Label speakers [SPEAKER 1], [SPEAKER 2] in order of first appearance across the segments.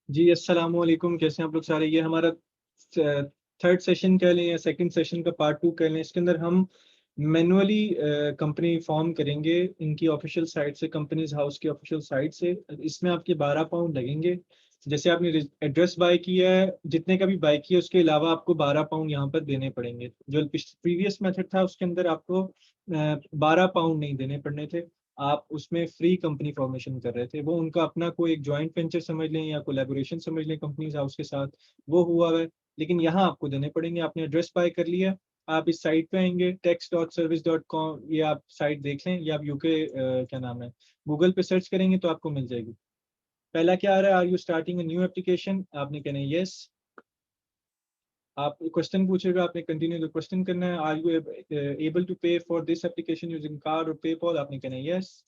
[SPEAKER 1] जी अस्सलाम वालेकुम। कैसे हैं आप लोग सारे। ये हमारा थर्ड सेशन कह लें या सेकंड सेशन का पार्ट 2 कह लें। इसके अंदर हम मैनुअली कंपनी फॉर्म करेंगे इनकी ऑफिशियल साइट से, कंपनीज हाउस की ऑफिशियल साइट से। इसमें आपके 12 पाउंड लगेंगे। जैसे आपने एड्रेस बाय किया है, जितने का भी बाय किया उसके अलावा आपको 12 पाउंड यहाँ पर देने पड़ेंगे। जो प्रीवियस मेथड था उसके अंदर आपको 12 पाउंड नहीं देने पड़ने थे। आप उसमें फ्री कंपनी फॉर्मेशन कर रहे थे। वो उनका अपना कोई एक जॉइंट वेंचर समझ लें या कोलैबोरेशन समझ लें कंपनीज हाउस के साथ, वो हुआ है। लेकिन यहाँ आपको देने पड़ेंगे। आपने एड्रेस बाय कर लिया, आप इस साइट पे आएंगे tax.service.com। ये आप साइट देख लें, ये आप यूके क्या नाम है, गूगल पे सर्च करेंगे तो आपको मिल जाएगी। पहला क्या आ रहा है, are you starting new application, आपने कहना है यस। आप क्वेश्चन पूछेगा, आपने कंटिन्यू द क्वेश्चन करना है। आर यू एबल टू पे for this application using card और पेपॉल, आपने कहना है यस।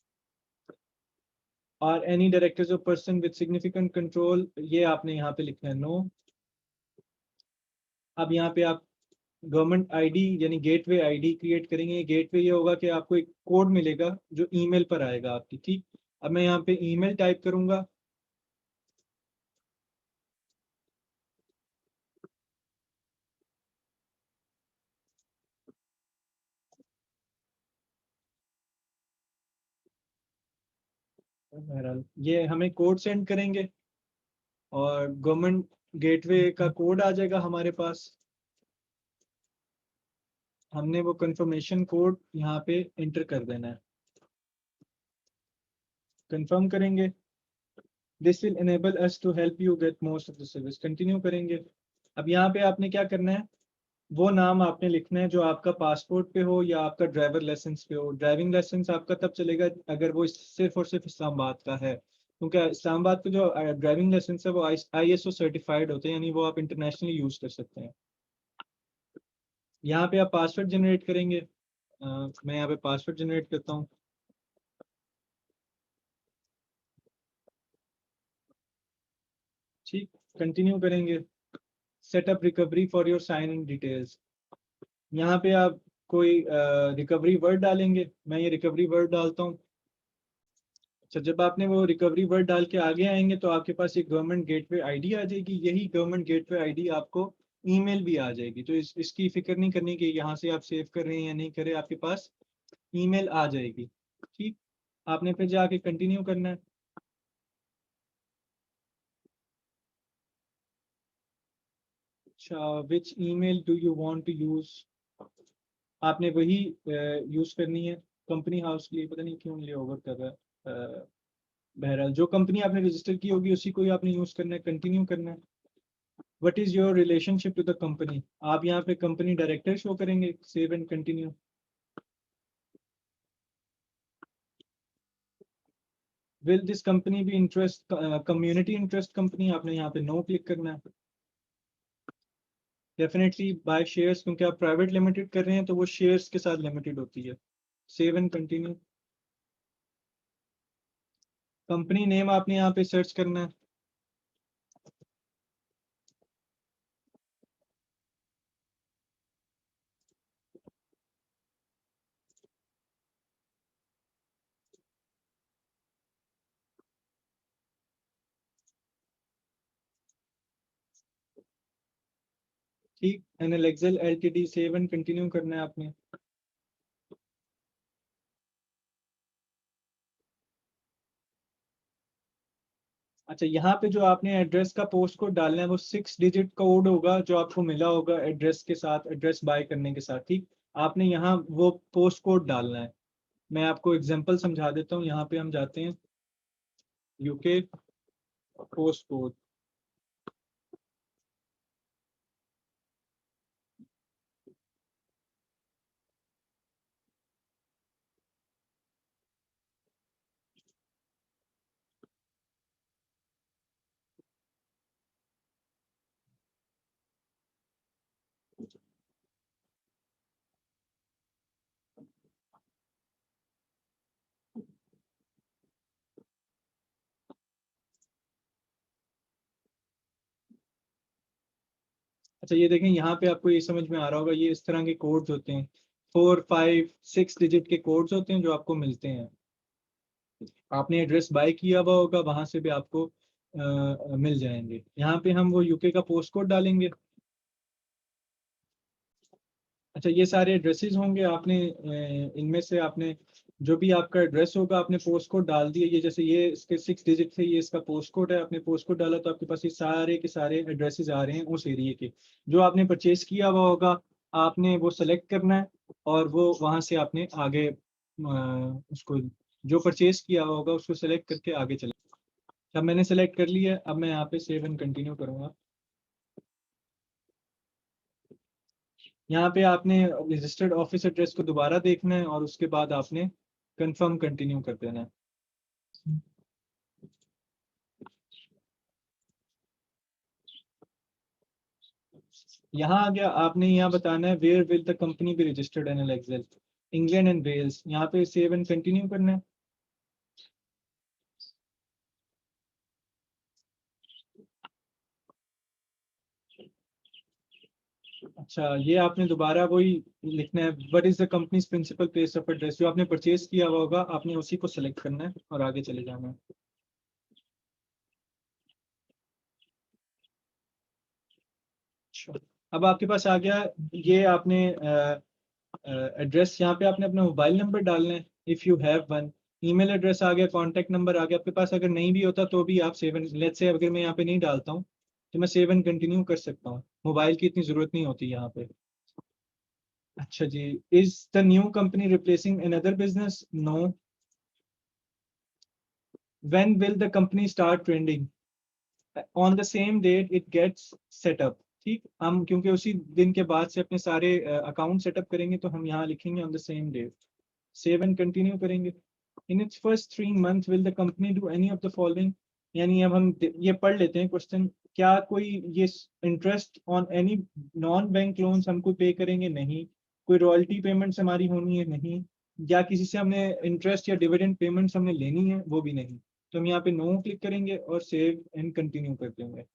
[SPEAKER 1] और any directors of person with significant control, ये आपने यहाँ पे लिखना है नो। अब यहाँ पे आप गवर्नमेंट आईडी यानी गेटवे आईडी क्रिएट करेंगे। गेटवे ये होगा कि आपको एक कोड मिलेगा जो ईमेल पर आएगा आपकी, ठीक। अब मैं यहाँ पे ईमेल टाइप करूंगा। बहरहाल ये हमें कोड सेंड करेंगे और गवर्नमेंट गेटवे का कोड आ जाएगा हमारे पास। हमने वो कंफर्मेशन कोड यहाँ पे इंटर कर देना है, कंफर्म करेंगे। This will enable us to help you get most of the service, continue करेंगे। अब यहाँ पे आपने क्या करना है, वो नाम आपने लिखना है जो आपका पासपोर्ट पे हो या आपका ड्राइवर लाइसेंस पे हो। ड्राइविंग लाइसेंस आपका तब चलेगा अगर वो सिर्फ और सिर्फ इस्लामाबाद का है, क्योंकि इस्लामाबाद के जो ड्राइविंग लाइसेंस है वो ISO सर्टिफाइड होते हैं, यानी वो आप इंटरनेशनली यूज कर सकते हैं। यहाँ पे आप पासवर्ड जनरेट करेंगे। मैं यहाँ पे पासवर्ड जनरेट करता हूँ। ठीक, कंटिन्यू करेंगे। Setup recovery for your sign in details, यहाँ पे आप कोई रिकवरी वर्ड डालेंगे। मैं ये रिकवरी वर्ड डालता हूँ। अच्छा, जब आपने वो रिकवरी वर्ड डाल के आगे आएंगे तो आपके पास एक गवर्नमेंट गेटवे आईडी आ जाएगी। यही गवर्नमेंट गेटवे आईडी आपको ईमेल भी आ जाएगी। तो इसकी फिक्र नहीं करनी कि यहाँ से आप सेव कर रहे हैं या नहीं कर रहे, आपके पास ईमेल आ जाएगी। ठीक, आपने फिर जाके कंटिन्यू करना है। अच्छा, which email do you want to use, आपने वही यूज करनी है। कंपनी हाउस के लिए पता नहीं क्यों ये ओवर कर रहा है। बहरहाल जो कंपनी आपने रजिस्टर की होगी उसी को ही आपने यूज करना है, कंटिन्यू करना है। What is your relationship to the company, आप यहाँ पे कंपनी डायरेक्टर शो करेंगे। Save and continue. Will this company भी इंटरेस्ट कम्युनिटी इंटरेस्ट कंपनी, आपने यहाँ पे नो क्लिक करना है। डेफिनेटली बाय शेयर्स, क्योंकि आप प्राइवेट लिमिटेड कर रहे हैं तो वो शेयर्स के साथ लिमिटेड होती है। Save and continue. Company name आपने यहाँ पे सर्च करना है। ठीक, NL excel LTD, save and continue करना है आपने। अच्छा, यहाँ पे जो आपने एड्रेस का पोस्ट कोड डालना है वो 6 डिजिट कोड होगा जो आपको मिला होगा एड्रेस के साथ, एड्रेस बाय करने के साथ। ठीक, आपने यहाँ वो पोस्ट कोड डालना है। मैं आपको एग्जांपल समझा देता हूँ। यहाँ पे हम जाते हैं, यूके पोस्ट कोड। अच्छा, ये देखें, यहाँ पे आपको ये समझ में आ रहा होगा, ये इस तरह के कोड्स होते हैं। 4 5 6 डिजिट के कोड्स होते हैं जो आपको मिलते हैं। आपने एड्रेस बाय किया हुआ होगा, वहां से भी आपको मिल जाएंगे। यहाँ पे हम वो यूके का पोस्ट कोड डालेंगे। अच्छा, ये सारे एड्रेसेस होंगे, आपने इनमें से आपने जो भी आपका एड्रेस होगा आपने पोस्ट कोड डाल दिया। ये जैसे ये इसके 6 डिजिट थे, ये इसका पोस्ट कोड है, आपने पोस्ट कोड डाला तो आपके पास ये सारे के सारे एड्रेसेस आ रहे हैं उस एरिया के। जो आपने परचेज किया हुआ होगा आपने वो सेलेक्ट करना है और वो वहाँ से आपने आगे उसको जो परचेज किया हुआ होगा उसको सेलेक्ट करके आगे चले। अब मैंने सेलेक्ट कर लिया है, अब मैं यहाँ पे सेव एंड कंटिन्यू करूँगा। यहाँ पे आपने रजिस्टर्ड ऑफिस एड्रेस को दोबारा देखना है और उसके बाद आपने कंफर्म कंटिन्यू कर देना है। यहाँ आ गया, आपने यहाँ बताना है where will the company be registered in excel, England and Wales. यहाँ पे सेव एंड कंटिन्यू करना है। अच्छा, ये आपने दोबारा वही लिखना है, what is the company's principal place of address. जो आपने परचेज किया हुआ होगा आपने उसी को सिलेक्ट करना है और आगे चले जाना है। अच्छा, अब आपके पास आ गया ये आपने एड्रेस। यहाँ पे आपने अपना मोबाइल नंबर डालना है if you have one. Email address आ गया, कॉन्टैक्ट नंबर आ गया आपके पास। अगर नहीं भी होता तो भी आप सेव एंड, लेट्स से अगर मैं यहाँ पे नहीं डालता हूँ तो मैं सेव एंड कंटिन्यू कर सकता हूँ, मोबाइल की इतनी ज़रूरत नहीं होती यहाँ पे। अच्छा जी, is the new company replacing another business? No. When will the company start trending? On the same date it gets setup. ठीक, हम क्योंकि उसी दिन के बाद से अपने सारे अकाउंट सेटअप करेंगे तो हम यहाँ लिखेंगे on the same date. Save and continue करेंगे। In its first 3 month will the company do any of the following. यानी अब हम ये पढ़ लेते हैं क्वेश्चन। क्या कोई ये interest on any non bank loans हमको पे करेंगे? नहीं। कोई रॉयल्टी पेमेंट्स हमारी होनी है? नहीं। या किसी से हमने इंटरेस्ट या डिविडेंड पेमेंट्स हमने लेनी है? वो भी नहीं। तो हम यहाँ पे नो क्लिक करेंगे और सेव एंड कंटिन्यू कर देंगे।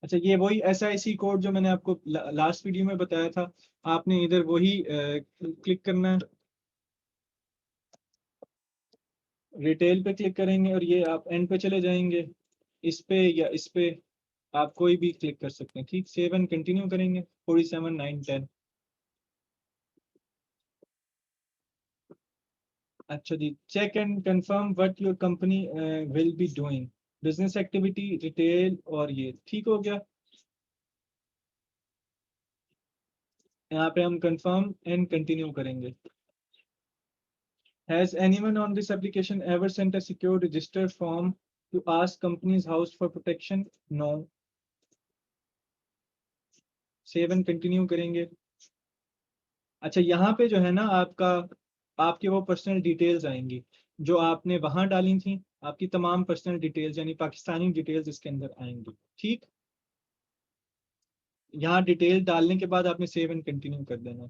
[SPEAKER 1] अच्छा, ये वही SIC कोड जो मैंने आपको लास्ट वीडियो में बताया था, आपने इधर वही क्लिक करना है। रिटेल पे क्लिक करेंगे और ये आप एंड पे चले जाएंगे, इस पे या इस पे आप कोई भी क्लिक कर सकते हैं। ठीक, सेव एंड कंटिन्यू करेंगे। 47 9 10। अच्छा जी, check and confirm what your company will be doing, business activity, retail, और ये ठीक हो गया। यहाँ पे हम कंफर्म एंड कंटिन्यू करेंगे। Has anyone on this application ever sent a secure register form to ask company's house for protection? No. Save and continue करेंगे। अच्छा, यहाँ पे जो है ना आपका, आपके वो पर्सनल डिटेल्स आएंगी जो आपने वहां डाली थी। आपकी तमाम पर्सनल डिटेल्स यानी पाकिस्तानी डिटेल्स इसके अंदर आएंगी। ठीक, यहाँ डिटेल डालने के बाद आपने सेव एंड कंटिन्यू कर देना।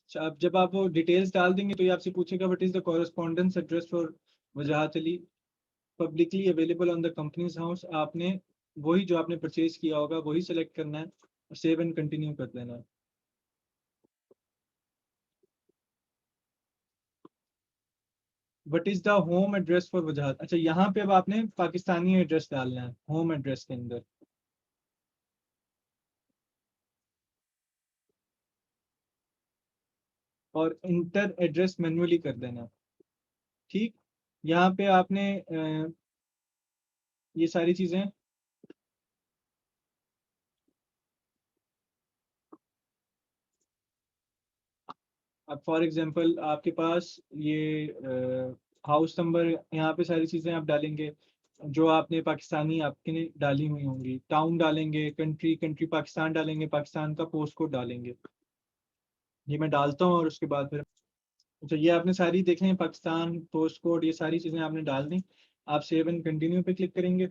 [SPEAKER 1] अच्छा, अब जब आप वो डिटेल्स डाल देंगे तो ये आपसे पूछेगा what is the correspondence address for Wajahat Ali publicly available on the Companies House. आपने वही जो आपने परचेज किया होगा वही सेलेक्ट करना है और सेव एंड कंटिन्यू कर देना है। What is the home address for वजाहत? अच्छा, यहाँ पे अब आपने पाकिस्तानी एड्रेस डालना है होम एड्रेस के अंदर, और इंटर एड्रेस मैन्युअली कर देना है। ठीक, यहाँ पे आपने ये सारी चीजें, अब फॉर एग्जांपल आपके पास ये हाउस नंबर, यहाँ पे सारी चीज़ें आप डालेंगे जो आपने पाकिस्तानी आपके डाली हुई होंगी। टाउन डालेंगे, कंट्री कंट्री पाकिस्तान डालेंगे, पाकिस्तान का पोस्ट कोड डालेंगे। ये मैं डालता हूँ और उसके बाद फिर, अच्छा ये आपने सारी देख लें, पाकिस्तान पोस्ट कोड ये सारी चीज़ें आपने डाल दी। आप सेव एंड कंटिन्यू पे क्लिक करेंगे।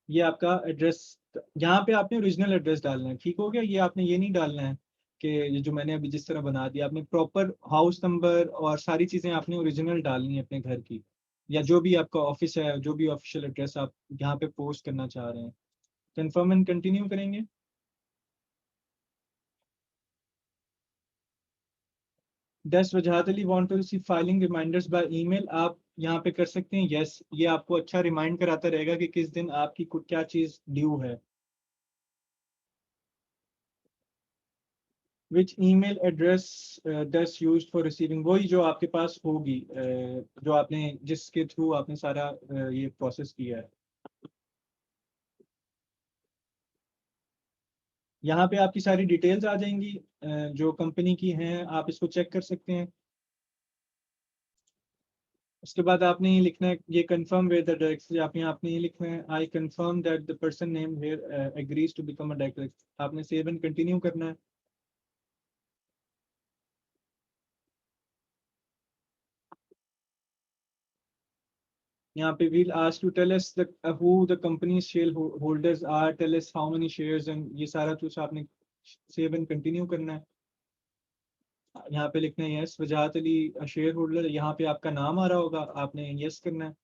[SPEAKER 1] ये आपका एड्रेस, यहाँ पे आपने ओरिजिनल एड्रेस डालना है। ठीक हो गया, ये आपने ये नहीं डालना है कि ये जो मैंने अभी जिस तरह बना दिया। आपने प्रॉपर हाउस नंबर और सारी चीज़ें आपने ओरिजिनल डालनी है अपने घर की, या जो भी आपका ऑफिस है, जो भी ऑफिशियल एड्रेस आप यहाँ पे पोस्ट करना चाह रहे हैं। कंफर्म एंड कंटिन्यू करेंगे। Does Wajhat Ali want to receive filing reminders by email? आप यहाँ पे कर सकते हैं yes, ये आपको अच्छा रिमाइंड कराता रहेगा कि किस दिन आपकी क्या चीज ड्यू है। Which email address does used for receiving? वही जो आपके पास होगी, जो आपने जिसके थ्रू आपने सारा ये प्रोसेस किया है। यहाँ पे आपकी सारी डिटेल्स आ जाएंगी जो कंपनी की हैं, आप इसको चेक कर सकते हैं। उसके बाद आपने ये लिखना है, ये कंफर्म विद द डायरेक्टर, आपने ये लिखना है I confirm that the person name here agrees to become a director. आपने सेव एंड कंटिन्यू करना है। यहाँ पे we'll ask you tell us the who the company's shareholders are, tell us how many shares, and ये सारा कुछ आपने save and continue करना है। यहाँ पे लिखना है यस वजाहत अली शेयर होल्डर, यहाँ पे आपका नाम आ रहा होगा, आपने यस करना है।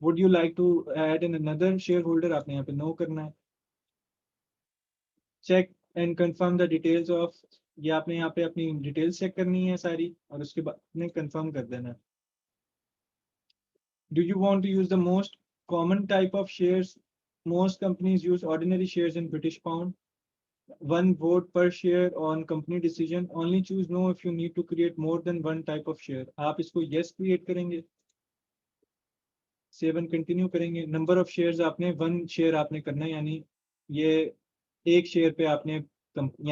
[SPEAKER 1] Would you like to add in another share holder, आपने यहाँ पे नो करना है। Check and confirm the details of, ये आपने यहाँ पे अपनी डिटेल्स चेक करनी है सारी, और उसके बाद आपने कंफर्म कर देना है। Do you want to use the most common type of shares? Most companies use ordinary shares in British pound. One vote per share on company decision. Only choose no if you need to create more than one type of share. आप इसको yes create करेंगे, save and continue करेंगे। Number of shares आपने one share आपने करना है, यानी ये एक शेयर पे आपने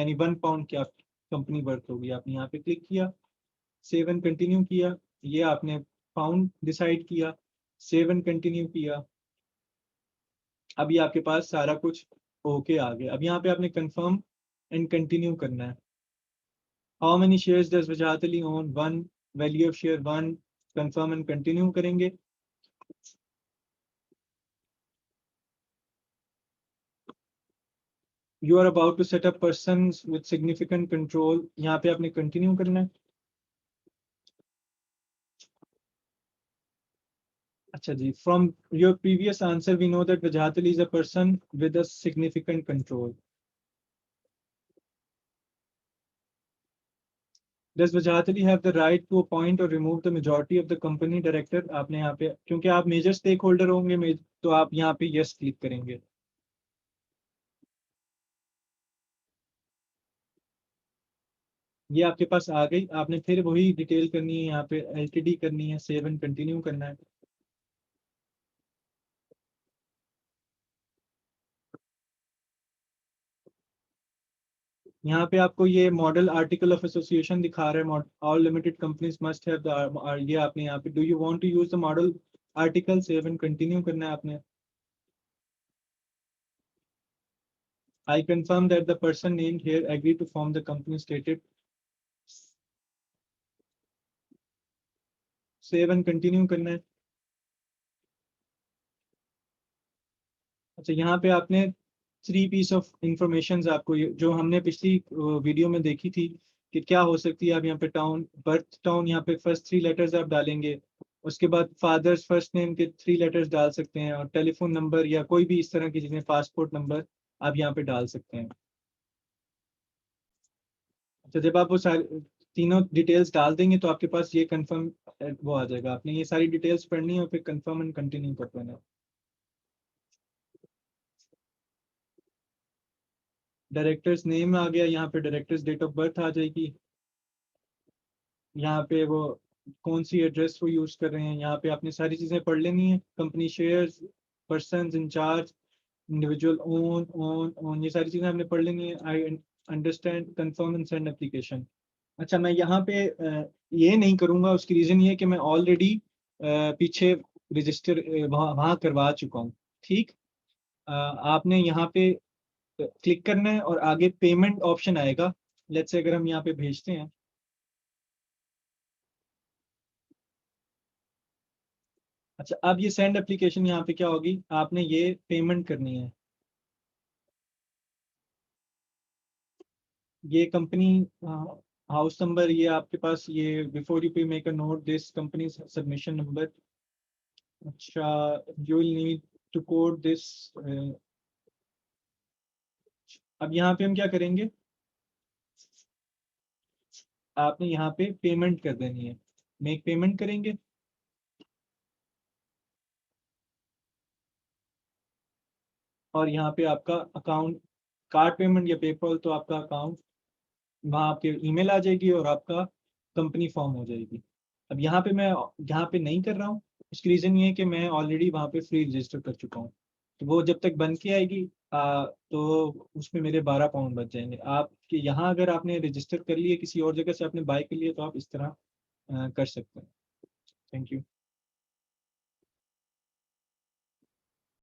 [SPEAKER 1] यानी £1 की आप कंपनी वर्थ होगी। आपने यहाँ पे क्लिक किया, सेव एंड कंटिन्यू किया, ये आपने पाउंड डिसाइड किया, सेव एंड कंटिन्यू किया। अभी आपके पास सारा कुछ ओके आ गया। अब यहाँ पे आपने कंफर्म एंड कंटिन्यू करना है। How many shares does Wajahat Ali own? 1, value of share 1, confirm and continue करेंगे। You are about to set up persons with significant control, यहाँ पे आपने कंटिन्यू करना है। अच्छा जी, from your previous answer we know that Wajahat Ali is a person with a significant control. Does Wajhat Ali have the right to appoint or remove the majority of the company director? आपने यहाँ पे, क्योंकि आप major stake holder होंगे, तो आप यहाँ पे यस क्लिक करेंगे। ये आपके पास आ गई, आपने फिर वही डिटेल करनी है, यहाँ पे एलटीडी करनी है, सेव एंड कंटिन्यू करना है। यहाँ पे आपको ये मॉडल आर्टिकल ऑफ एसोसिएशन दिखा रहा है, all limited companies must have the, ये आपने यहाँ पे do you want to use the model article, save and continue करना है आपने। I confirm that the person named here agree to form the company stated, save and continue करना है। अच्छा, यहाँ पे आपने 3 पीस ऑफ इंफॉर्मेशन आपको जो हमने पिछली वीडियो में देखी थी कि क्या हो सकती है। आप यहाँ पे टाउन, बर्थ टाउन, यहाँ पे फर्स्ट 3 लेटर्स आप डालेंगे, उसके बाद फादर्स फर्स्ट नेम के 3 लेटर्स डाल सकते हैं, और टेलीफोन नंबर या कोई भी इस तरह की चीजें, पासपोर्ट नंबर आप यहाँ पे डाल सकते हैं। अच्छा, जब आप वो सारे तीनों डिटेल्स डाल देंगे तो आपके पास ये कंफर्म वो आ जाएगा। आपने ये सारी डिटेल्स पढ़नी है और फिर कंफर्म एंड कंटिन्यू कर देना है। डायरेक्टर्स नेम आ गया, यहाँ पे डायरेक्टर्स डेट ऑफ बर्थ आ जाएगी, यहाँ पे वो कौन सी एड्रेस वो यूज कर रहे हैं, यहाँ पे आपने सारी चीजें पढ़ लेनी है। Company shares, person in charge, individual own, ये सारी चीजें आपने पढ़ लेनी है। I understand, confirm and send application. अच्छा, मैं यहाँ पे ये नहीं करूँगा, उसकी रीजन ये है कि मैं ऑलरेडी पीछे रजिस्टर वहाँ वहाँ करवा चुका हूँ। ठीक, आपने यहाँ पे क्लिक करना है और आगे पेमेंट ऑप्शन आएगा। लेट्स से अगर हम यहाँ पे भेजते हैं, अच्छा अब ये सेंड एप्लीकेशन, यहाँ पे क्या होगी, आपने ये पेमेंट करनी है। ये कंपनी हाउस नंबर, ये आपके पास, ये before you pay make a note this company submission number. अच्छा, you will need to code this. अब यहाँ पे हम क्या करेंगे, आपने यहाँ पे पेमेंट कर देनी है, मेक पेमेंट करेंगे। और यहाँ पे आपका अकाउंट, कार्ड पेमेंट या पेपल, तो आपका अकाउंट वहाँ आपके ईमेल आ जाएगी और आपका कंपनी फॉर्म हो जाएगी। अब यहाँ पे मैं यहाँ पे नहीं कर रहा हूँ, उसकी रीज़न ये है कि मैं ऑलरेडी वहाँ पे फ्री रजिस्टर कर चुका हूँ। तो वो जब तक बन के आएगी तो उसमें मेरे 12 पाउंड बच जाएंगे। आपके यहाँ अगर आपने रजिस्टर कर लिए किसी और जगह से आपने बाय कर लिया तो आप इस तरह कर सकते हैं। Thank you.